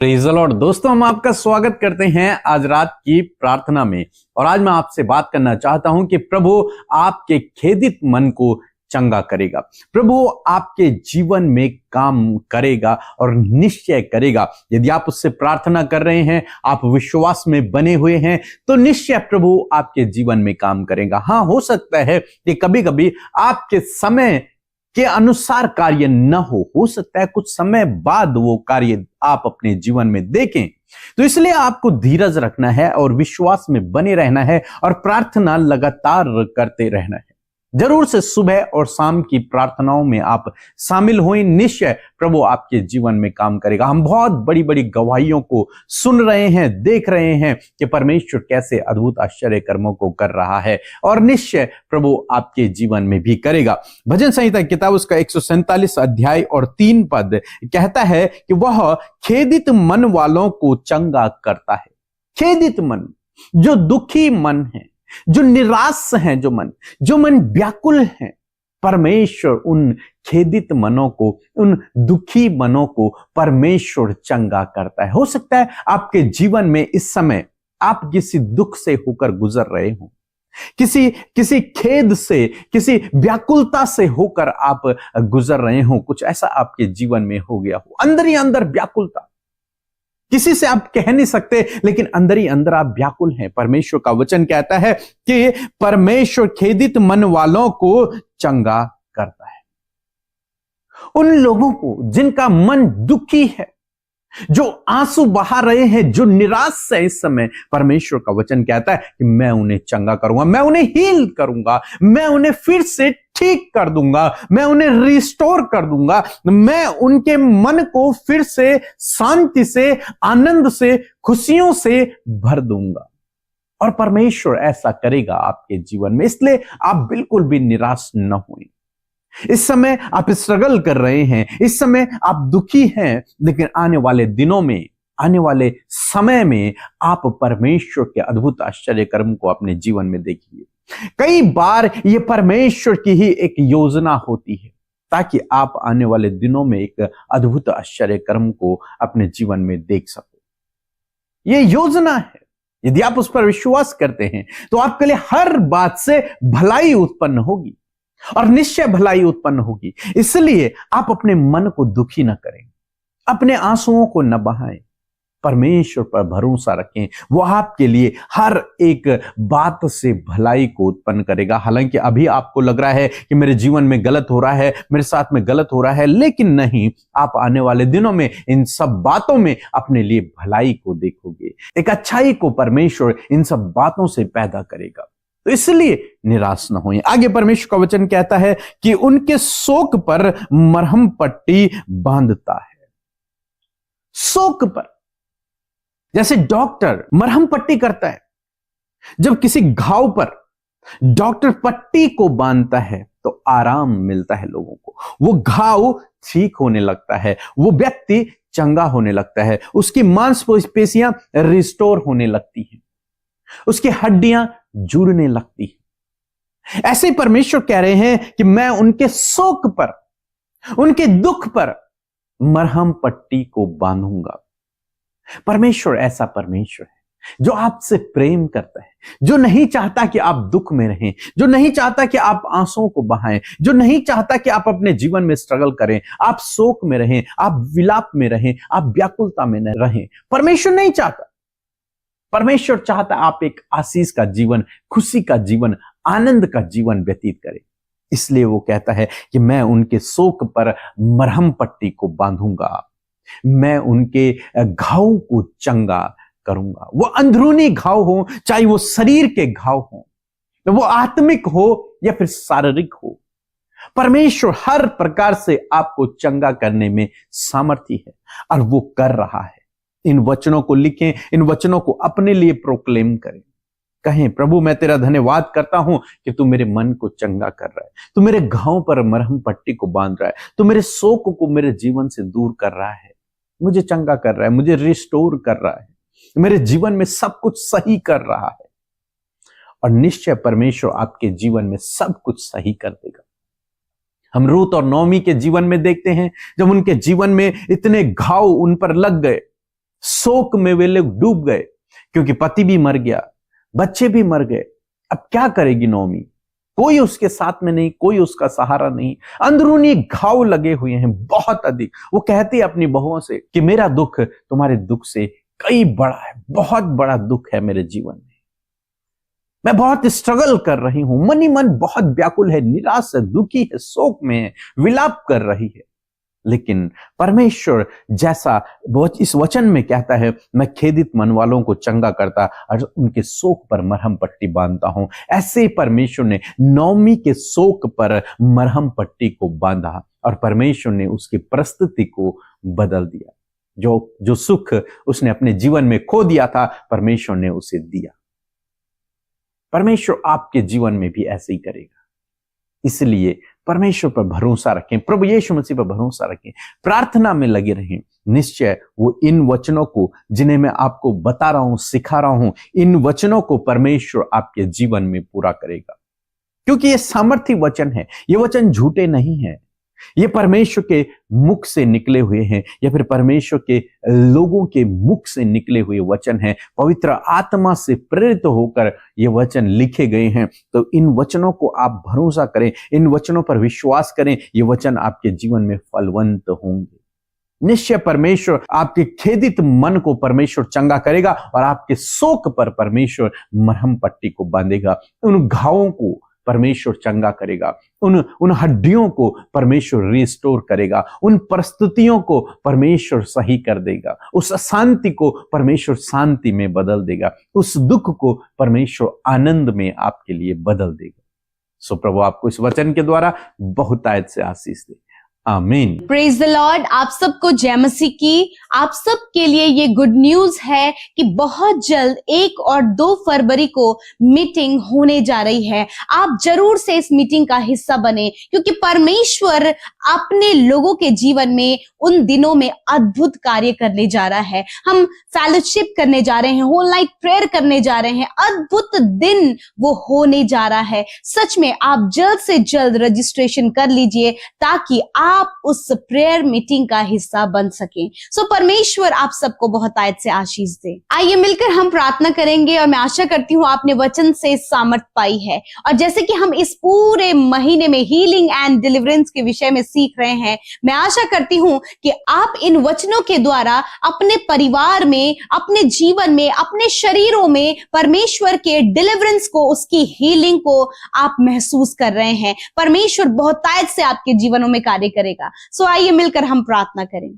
Praise the Lord. दोस्तों, हम आपका स्वागत करते हैं आज रात की प्रार्थना में। और आज मैं आपसे बात करना चाहता हूं कि प्रभु आपके खेदित मन को चंगा करेगा। प्रभु आपके जीवन में काम करेगा और निश्चय करेगा। यदि आप उससे प्रार्थना कर रहे हैं, आप विश्वास में बने हुए हैं, तो निश्चय प्रभु आपके जीवन में काम करेगा। हाँ, हो सकता है कि कभी कभी आपके समय के अनुसार कार्य न हो सकता है कुछ समय बाद वो कार्य आप अपने जीवन में देखें। तो इसलिए आपको धीरज रखना है और विश्वास में बने रहना है और प्रार्थना लगातार करते रहना है। जरूर से सुबह और शाम की प्रार्थनाओं में आप शामिल हों, निश्चय प्रभु आपके जीवन में काम करेगा। हम बहुत बड़ी बड़ी गवाहियों को सुन रहे हैं, देख रहे हैं कि परमेश्वर कैसे अद्भुत आश्चर्य कर्मों को कर रहा है और निश्चय प्रभु आपके जीवन में भी करेगा। भजन संहिता किताब उसका 147 अध्याय और 3 पद कहता है कि वह खेदित मन वालों को चंगा करता है। खेदित मन, जो दुखी मन है, जो निराश है, जो मन व्याकुल है, परमेश्वर उन खेदित मनों को, उन दुखी मनों को परमेश्वर चंगा करता है। हो सकता है आपके जीवन में इस समय आप किसी दुख से होकर गुजर रहे हो, किसी खेद से, किसी व्याकुलता से होकर आप गुजर रहे हो। कुछ ऐसा आपके जीवन में हो गया हो, अंदर ही अंदर व्याकुलता, किसी से आप कह नहीं सकते, लेकिन अंदर ही अंदर आप व्याकुल हैं। परमेश्वर का वचन कहता है कि परमेश्वर खेदित मन वालों को चंगा करता है। उन लोगों को जिनका मन दुखी है, जो आंसू बहा रहे हैं, जो निराश है इस समय, परमेश्वर का वचन कहता है कि मैं उन्हें चंगा करूंगा, मैं उन्हें हील करूंगा, मैं उन्हें फिर से ठीक कर दूंगा, मैं उन्हें रिस्टोर कर दूंगा, मैं उनके मन को फिर से शांति से, आनंद से, खुशियों से भर दूंगा। और परमेश्वर ऐसा करेगा आपके जीवन में। इसलिए आप बिल्कुल भी निराश न हों। इस समय आप स्ट्रगल कर रहे हैं, इस समय आप दुखी हैं, लेकिन आने वाले दिनों में, आने वाले समय में आप परमेश्वर के अद्भुत आश्चर्य कर्म को अपने जीवन में देखिए। कई बार ये परमेश्वर की ही एक योजना होती है ताकि आप आने वाले दिनों में एक अद्भुत आश्चर्य कर्म को अपने जीवन में देख सको। ये योजना है। यदि आप उस पर विश्वास करते हैं तो आपके लिए हर बात से भलाई उत्पन्न होगी और निश्चय भलाई उत्पन्न होगी। इसलिए आप अपने मन को दुखी न करें, अपने आंसुओं को न बहाएं, परमेश्वर पर भरोसा रखें। वो आपके लिए हर एक बात से भलाई को उत्पन्न करेगा। हालांकि अभी आपको लग रहा है कि मेरे जीवन में गलत हो रहा है, मेरे साथ में गलत हो रहा है, लेकिन नहीं, आप आने वाले दिनों में इन सब बातों में अपने लिए भलाई को देखोगे। एक अच्छाई को परमेश्वर इन सब बातों से पैदा करेगा। तो इसलिए निराश न होइए। आगे परमेश्वर का वचन कहता है कि उनके शोक पर मरहम पट्टी बांधता है। शोक पर, जैसे डॉक्टर मरहम पट्टी करता है, जब किसी घाव पर डॉक्टर पट्टी को बांधता है तो आराम मिलता है लोगों को, वो घाव ठीक होने लगता है, वो व्यक्ति चंगा होने लगता है, उसकी मांसपेशियां रिस्टोर होने लगती हैं, उसकी हड्डियां जुड़ने लगती हैं। ऐसे ही परमेश्वर कह रहे हैं कि मैं उनके शोक पर, उनके दुख पर मरहम पट्टी को बांधूंगा। परमेश्वर ऐसा परमेश्वर है जो आपसे प्रेम करता है, जो नहीं चाहता कि आप दुख में रहें, जो नहीं चाहता कि आप आंसुओं को बहाएं, जो नहीं चाहता कि आप अपने जीवन में स्ट्रगल करें, आप शोक में रहें, आप विलाप में रहें, आप व्याकुलता में न रहें। परमेश्वर नहीं चाहता। परमेश्वर चाहता आप एक आशीष का जीवन, खुशी का जीवन, आनंद का जीवन व्यतीत करें। इसलिए वो कहता है कि मैं उनके शोक पर मरहम पट्टी को बांधूंगा, मैं उनके घाव को चंगा करूंगा। वो अंदरूनी घाव हो, चाहे वो शरीर के घाव हो, वो आत्मिक हो या फिर शारीरिक हो, परमेश्वर हर प्रकार से आपको चंगा करने में सामर्थी है और वो कर रहा है। इन वचनों को लिखें, इन वचनों को अपने लिए प्रोक्लेम करें। कहें, प्रभु मैं तेरा धन्यवाद करता हूं कि तू मेरे मन को चंगा कर रहा है, तू मेरे घाव पर मरहम पट्टी को बांध रहा है, तू मेरे शोक को मेरे जीवन से दूर कर रहा है, मुझे चंगा कर रहा है, मुझे रिस्टोर कर रहा है, मेरे जीवन में सब कुछ सही कर रहा है। और निश्चय परमेश्वर आपके जीवन में सब कुछ सही कर देगा। हम रूत और नौमी के जीवन में देखते हैं, जब उनके जीवन में इतने घाव उन पर लग गए, शोक में वे लोग डूब गए, क्योंकि पति भी मर गया, बच्चे भी मर गए। अब क्या करेगी नोमी? कोई उसके साथ में नहीं, कोई उसका सहारा नहीं। अंदरूनी घाव लगे हुए हैं बहुत अधिक। वो कहती है अपनी बहुओं से कि मेरा दुख तुम्हारे दुख से कई बड़ा है, बहुत बड़ा दुख है मेरे जीवन में। मैं बहुत स्ट्रगल कर रही हूं, मन ही मन बहुत व्याकुल है, निराश है, दुखी है, शोक में है, विलाप कर रही है। लेकिन परमेश्वर जैसा इस वचन में कहता है, मैं खेदित मन वालों को चंगा करता और उनके शोक पर मरहम पट्टी बांधता हूं, ऐसे परमेश्वर ने नौमी के शोक पर मरहम पट्टी को बांधा और परमेश्वर ने उसकी परिस्थिति को बदल दिया। जो सुख उसने अपने जीवन में खो दिया था, परमेश्वर ने उसे दिया। परमेश्वर आपके जीवन में भी ऐसे ही करेगा। इसलिए परमेश्वर पर भरोसा रखें, प्रभु यीशु मसीह पर भरोसा रखें, प्रार्थना में लगे रहें। निश्चय वो इन वचनों को, जिन्हें मैं आपको बता रहा हूं, सिखा रहा हूं, इन वचनों को परमेश्वर आपके जीवन में पूरा करेगा, क्योंकि ये सामर्थी वचन है। ये वचन झूठे नहीं है, ये परमेश्वर के मुख से निकले हुए हैं, या फिर परमेश्वर के लोगों के मुख से निकले हुए वचन हैं। पवित्र आत्मा से प्रेरित होकर ये वचन लिखे गए हैं। तो इन वचनों को आप भरोसा करें, इन वचनों पर विश्वास करें। ये वचन आपके जीवन में फलवंत होंगे। निश्चय परमेश्वर आपके खेदित मन को परमेश्वर चंगा करेगा और आपके शोक पर परमेश्वर मरहम पट्टी को बांधेगा। उन घावों को परमेश्वर चंगा करेगा, उन हड्डियों को परमेश्वर रिस्टोर करेगा, उन परिस्थितियों को परमेश्वर सही कर देगा, उस अशांति को परमेश्वर शांति में बदल देगा, उस दुख को परमेश्वर आनंद में आपके लिए बदल देगा। सो प्रभु आपको इस वचन के द्वारा बहुतायत से आशीष दे। आमीन। Praise the Lord. आप सबको जय मसीह की। आप सब के लिए ये गुड न्यूज है कि बहुत जल्द 1 और 2 फरवरी को मीटिंग होने जा रही है। आप जरूर से इस मीटिंग का हिस्सा बने, क्योंकि परमेश्वर अपने लोगों के जीवन में उन दिनों में अद्भुत कार्य करने जा रहा है। हम फेलोशिप करने जा रहे हैं, होल नाइट प्रेयर करने जा रहे हैं। अद्भुत दिन वो होने जा रहा है। सच में आप जल्द से जल्द रजिस्ट्रेशन कर लीजिए, ताकि आप उस प्रेयर मीटिंग का हिस्सा बन सकें। सो परमेश्वर आप सबको बहुत आयत से आशीष दे। आइए मिलकर हम प्रार्थना करेंगे, और मैं आशा करती हूँ आपने वचन से सामर्थ पाई है। और जैसे कि हम इस पूरे महीने में हीलिंग एंड डिलीवरेंस के विषय में सीख रहे हैं, मैं आशा करती हूँ कि आप इन वचनों के द्वारा अपने परिवार में, अपने जीवन में, अपने शरीरों में परमेश्वर के डिलीवरेंस को, उसकी हीलिंग को आप महसूस कर रहे हैं। परमेश्वर बहुत आयत से आपके जीवनों में कार्य करेगा। सो आइए मिलकर हम प्रार्थना करें।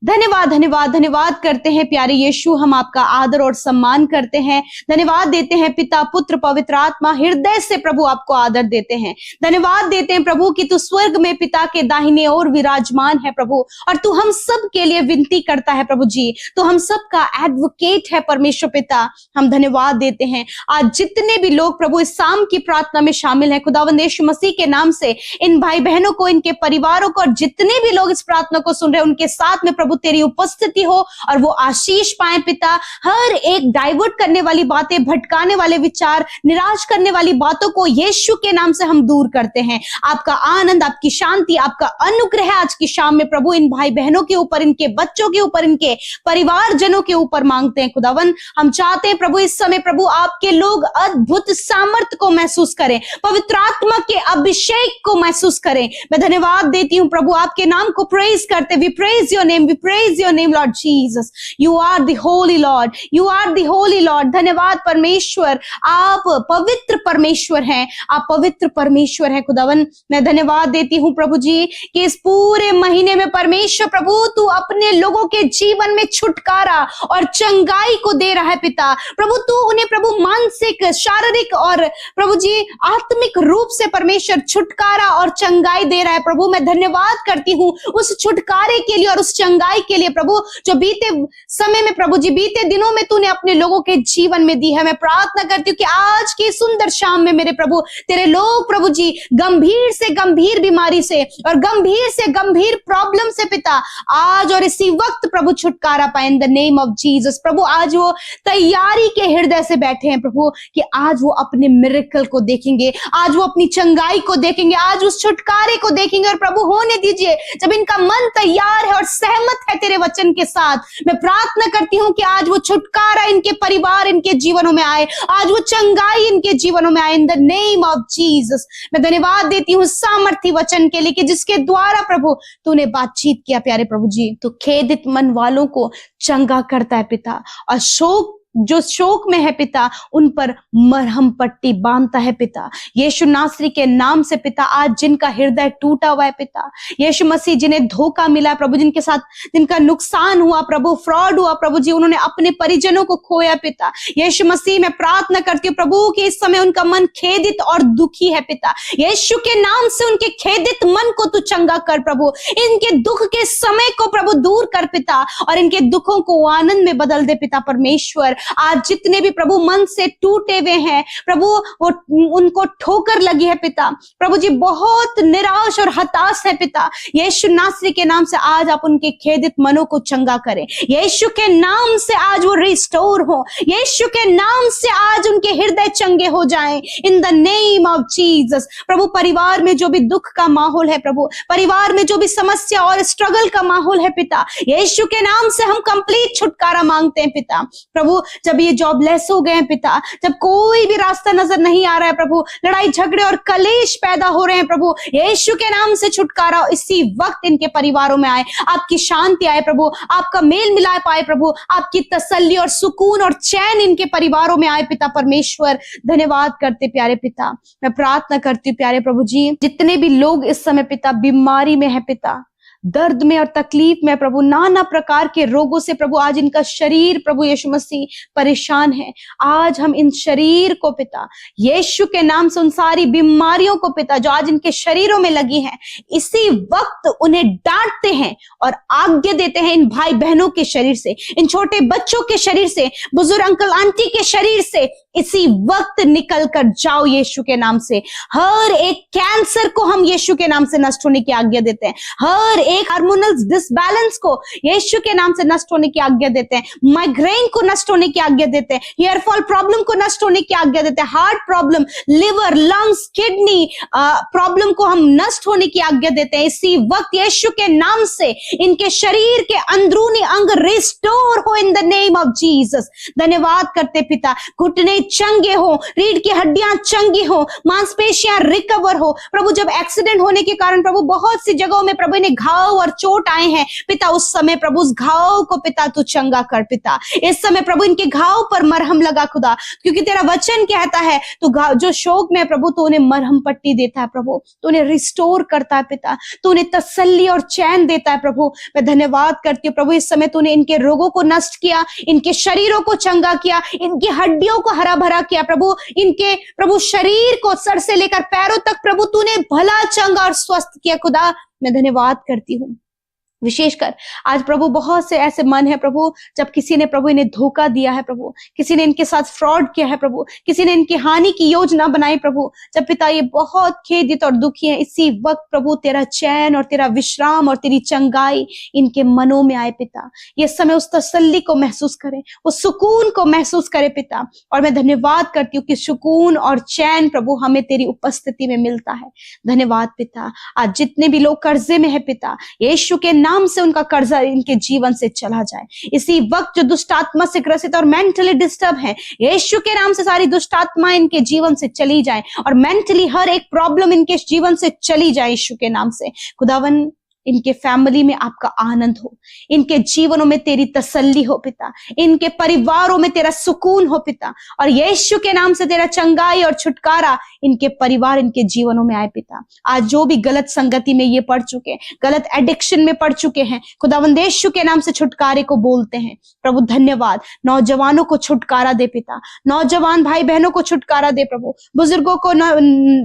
धन्यवाद धन्यवाद धन्यवाद करते हैं प्यारे यीशु, हम आपका आदर और सम्मान करते हैं। धन्यवाद देते हैं पिता, पुत्र, पवित्र आत्मा, हृदय से प्रभु आपको आदर देते हैं। धन्यवाद देते हैं प्रभु कि तू स्वर्ग में पिता के दाहिने ओर विराजमान है प्रभु, और तू हम सब के लिए विनती करता है प्रभु जी। तो हम सब का एडवोकेट है परमेश्वर पिता। हम धन्यवाद देते हैं आज जितने भी लोग प्रभु इस शाम की प्रार्थना में शामिल हैं, खुदावंद यीशु मसीह के नाम से इन भाई बहनों को, इनके परिवारों को, और जितने भी लोग इस प्रार्थना को सुन रहे हैं उनके साथ में प्रभु तेरी उपस्थिति हो और वो आशीष पाए पिता। हर एक डाइवर्ट करने वाली बातें, भटकाने वाले विचार, निराश करने वाली बातों को यीशु के नाम से हम दूर करते हैं। आपका आनंद, आपकी शांति, आपका अनुग्रह आज की शाम में प्रभु इन भाई बहनों के ऊपर, इनके बच्चों के ऊपर, इनके परिवारजनों के ऊपर मांगते हैं खुदावन। हम चाहते हैं प्रभु इस समय प्रभु आपके लोग अद्भुत सामर्थ को महसूस करें, पवित्र आत्मा के अभिषेक को महसूस करें। मैं धन्यवाद देती हूँ प्रभु, आपके नाम को प्रेज करते। We praise your name, we praise your name Lord Jesus, you are the holy Lord, you are the holy Lord। धन्यवाद परमेश्वर, आप पवित्र परमेश्वर हैं, आप पवित्र परमेश्वर हैं खुदावन। मैं धन्यवाद देती हूँ प्रभु जी कि इस पूरे महीने में परमेश्वर प्रभु तू अपने लोगों के जीवन में छुटकारा और चंगाई को दे रहा है पिता। प्रभु तू उन्हें प्रभु मानसिक, शारीरिक और प्रभु जी आत्मिक रूप से परमेश्वर छुटकारा और चंगाई दे रहा है प्रभु। मैं धन्यवाद करती हूँ उस छुटकारे के लिए और उस चंगाई के लिए प्रभु, जो बीते समय में प्रभु जी, बीते दिनों में तूने अपने लोगों के जीवन में दी है। मैं प्रार्थना करती हूँ कि आज की सुंदर शाम में मेरे प्रभु तेरे लोग प्रभु जी गंभीर से गंभीर बीमारी से और गंभीर से गंभीर प्रॉब्लम से पिता आज और इसी वक्त प्रभु छुटकारा पाए in the name of Jesus. प्रभु आज वो तैयारी के हृदय से बैठे हैं प्रभु कि आज वो अपने मिरेकल को देखेंगे, आज वो अपनी चंगाई को देखेंगे, आज उस छुटकारे को देखेंगे। और प्रभु होने दीजिए जब इनका मन तैयार है और सहमत सहमत है तेरे वचन के साथ। मैं प्रार्थना करती हूँ कि आज वो छुटकारा इनके परिवार, इनके जीवनों में आए, आज वो चंगाई इनके जीवनों में आए इन द नेम ऑफ जीसस। मैं धन्यवाद देती हूँ सामर्थी वचन के लिए कि जिसके द्वारा प्रभु तूने बातचीत किया प्यारे प्रभु जी। तो खेदित मन वालों को चंगा करता है पिता, और जो शोक में है पिता उन पर मरहम पट्टी बांधता है पिता। यीशु नासरी के नाम से पिता आज जिनका हृदय टूटा हुआ है पिता, यीशु मसीह जिन्हें धोखा मिला प्रभु, जिनके साथ जिनका नुकसान हुआ प्रभु, फ्रॉड हुआ प्रभु जी, उन्होंने अपने परिजनों को खोया पिता, यीशु मसीह मैं प्रार्थना करती हूँ प्रभु कि इस समय उनका मन खेदित और दुखी है पिता। यीशु के नाम से उनके खेदित मन को तू चंगा कर प्रभु, इनके दुख के समय को प्रभु दूर कर पिता, और इनके दुखों को आनंद में बदल दे पिता परमेश्वर। आज जितने भी प्रभु मन से टूटे हुए हैं प्रभु, वो उनको ठोकर लगी है पिता प्रभु जी, बहुत निराश और हताश है पिता, यीशु नासरी के नाम से आज आप उनके खेदित मनों को चंगा करें। यीशु के नाम से आज वो रिस्टोर हो, यीशु के नाम से आज उनके हृदय चंगे हो जाएं in the name of Jesus. प्रभु परिवार में जो भी दुख का माहौल है प्रभु, परिवार में जो भी समस्या और स्ट्रगल का माहौल है पिता, यीशु के नाम से हम कंप्लीट छुटकारा मांगते हैं पिता प्रभु। जब ये जॉबलेस हो गए हैं पिता, जब कोई भी रास्ता नजर नहीं आ रहा है प्रभु, लड़ाई झगड़े और कलेश पैदा हो रहे हैं प्रभु, यीशु के नाम से छुटकारा इसी वक्त इनके परिवारों में आए, आपकी शांति आए प्रभु, आपका मेल मिला पाए प्रभु, आपकी तसल्ली और सुकून और चैन इनके परिवारों में आए पिता परमेश्वर। धन्यवाद करते प्यारे पिता, मैं प्रार्थना करती हूँ प्यारे प्रभु जी, जितने भी लोग इस समय पिता बीमारी में है पिता, दर्द में और तकलीफ में प्रभु, नाना प्रकार के रोगों से प्रभु आज इनका शरीर प्रभु यीशु मसीह परेशान है, आज हम इन शरीर को पिता यीशु के नाम से उन सारी बीमारियों को पिता जो आज इनके शरीरों में लगी हैं, इसी वक्त उन्हें डांटते हैं और आज्ञा देते हैं इन भाई बहनों के शरीर से, इन छोटे बच्चों के शरीर से, बुजुर्ग अंकल आंटी के शरीर से इसी वक्त निकल कर जाओ यीशु के नाम से। हर एक कैंसर को हम यीशु के नाम से नष्ट होने की आज्ञा देते हैं, हर एक हार्मोनल डिसबैलेंस को यीशु के नाम से नष्ट होने की आज्ञा देते हैं, माइग्रेन को नष्ट होने की आज्ञा देते हैं, हेयर फॉल प्रॉब्लम को नष्ट होने की आज्ञा देते हैं, heart problem, liver, lungs, kidney problem को हम नष्ट होने की आज्ञा देते हैं। इसी वक्त यीशु के नाम से इनके शरीर के अंदरूनी अंग रिस्टोर हो इन द नेम ऑफ जीसस। धन्यवाद करते पिता, घुटने चंगे हो, रीढ़ की हड्डियां चंगी हो, मांसपेशियां रिकवर हो प्रभु। जब एक्सीडेंट होने के कारण प्रभु बहुत सी जगहों में प्रभु ने घाव और चोट आए हैं पिता, उस समय प्रभु उस घाव को पिता तू चंगा कर पिता। इस समय प्रभु इनके घाव पर मरहम लगा खुदा, क्योंकि तेरा वचन कहता है तू जो शोक में प्रभु तू उन्हें मरहम पट्टी देता है प्रभु, तू उन्हें रिस्टोर करता है पिता, तू उन्हें तसल्ली और चैन देता है प्रभु। मैं धन्यवाद करती हूँ प्रभु, इस समय तूने इनके रोगों को नष्ट किया, इनके शरीरों को चंगा किया, इनकी हड्डियों को हरा भरा किया प्रभु, इनके प्रभु शरीर को सर से लेकर पैरों तक प्रभु तूने भला चंगा और स्वस्थ किया खुदा। मैं धन्यवाद करती हूँ। विशेषकर आज प्रभु बहुत से ऐसे मन है प्रभु, जब किसी ने प्रभु इन्हें धोखा दिया है प्रभु, किसी ने इनके साथ फ्रॉड किया है प्रभु, किसी ने इनकी हानि की योजना बनाई प्रभु, जब पिता ये बहुत खेदित और दुखी है, इसी वक्त प्रभु तेरा चैन और तेरा विश्राम और तेरी चंगाई इनके मनों में आए पिता। ये समय उस तसल्ली को महसूस करें, उस सुकून को महसूस करें पिता। और मैं धन्यवाद करती हूँ कि सुकून और चैन प्रभु हमें तेरी उपस्थिति में मिलता है। धन्यवाद पिता। आज जितने भी लोग कर्जे में है पिता, यीशु के नाम से उनका कर्जा इनके जीवन से चला जाए। इसी वक्त जो दुष्ट आत्मा से ग्रसित और मेंटली डिस्टर्ब है, यीशु के नाम से सारी दुष्ट आत्मा इनके जीवन से चली जाए और मेंटली हर एक प्रॉब्लम इनके जीवन से चली जाए यीशु के नाम से। खुदावन इनके फैमिली में आपका आनंद हो, इनके जीवनों में तेरी तसल्ली हो पिता, इनके परिवारों में तेरा सुकून हो पिता, और यीशु के नाम से तेरा चंगाई और छुटकारा इनके परिवार इनके जीवनों में आए पिता। आज जो भी गलत संगति में ये पड़ चुके, गलत एडिक्शन में पड़ चुके हैं, खुदावंद यीशु के नाम से छुटकारे को बोलते हैं प्रभु। धन्यवाद। नौजवानों को छुटकारा दे पिता, नौजवान भाई बहनों को छुटकारा दे प्रभु, बुजुर्गों को,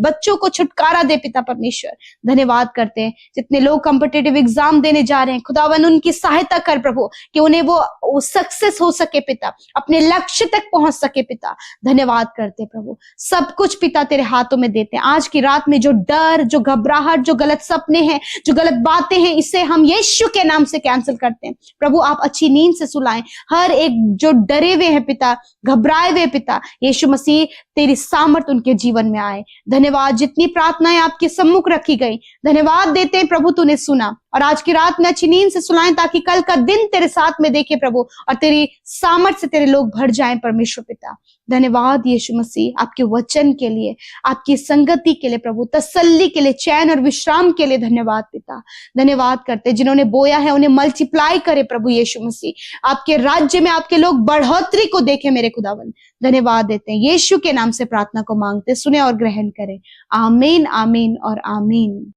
बच्चों को छुटकारा दे पिता परमेश्वर। धन्यवाद करते हैं जितने लोग कॉम्पिटिटिव एग्जाम देने जा रहे हैं, खुदावन उनकी सहायता कर प्रभु, कि उन्हें वो सक्सेस हो सके पिता, अपने लक्ष्य तक पहुंच सके पिता। धन्यवाद करते प्रभु, सब कुछ पिता तेरे हाथों में देते हैं। आज की रात में जो डर, जो घबराहट, जो गलत सपने हैं, जो गलत बातें हैं, इसे हम यीशु के नाम से कैंसिल करते हैं प्रभु। आप अच्छी नींद से सुलाएं हर एक जो डरे हुए हैं पिता, घबराए हुए पिता, यीशु मसीह तेरी सामर्थ उनके जीवन में आए। धन्यवाद। जितनी प्रार्थनाएं आपके सम्मुख रखी गई, धन्यवाद देते हैं प्रभु, तूने सुना, और आज की रात में अच्छी नींद से सुलाएं ताकि कल का दिन तेरे साथ में देखे प्रभु, और तेरी सामर्थ से तेरे लोग भर जाएं परमेश्वर पिता। धन्यवाद यीशु मसीह आपके वचन के लिए, आपकी संगति के लिए प्रभु, तसल्ली के लिए, चैन और विश्राम के लिए धन्यवाद पिता। धन्यवाद करते जिन्होंने बोया है उन्हें मल्टीप्लाई करे प्रभु यीशु मसीह, आपके राज्य में आपके लोग बढ़ोतरी को देखे मेरे खुदावन। धन्यवाद देते हैं, यीशु के नाम से प्रार्थना को मांगते, सुने और ग्रहण करें। आमीन, आमीन और आमीन।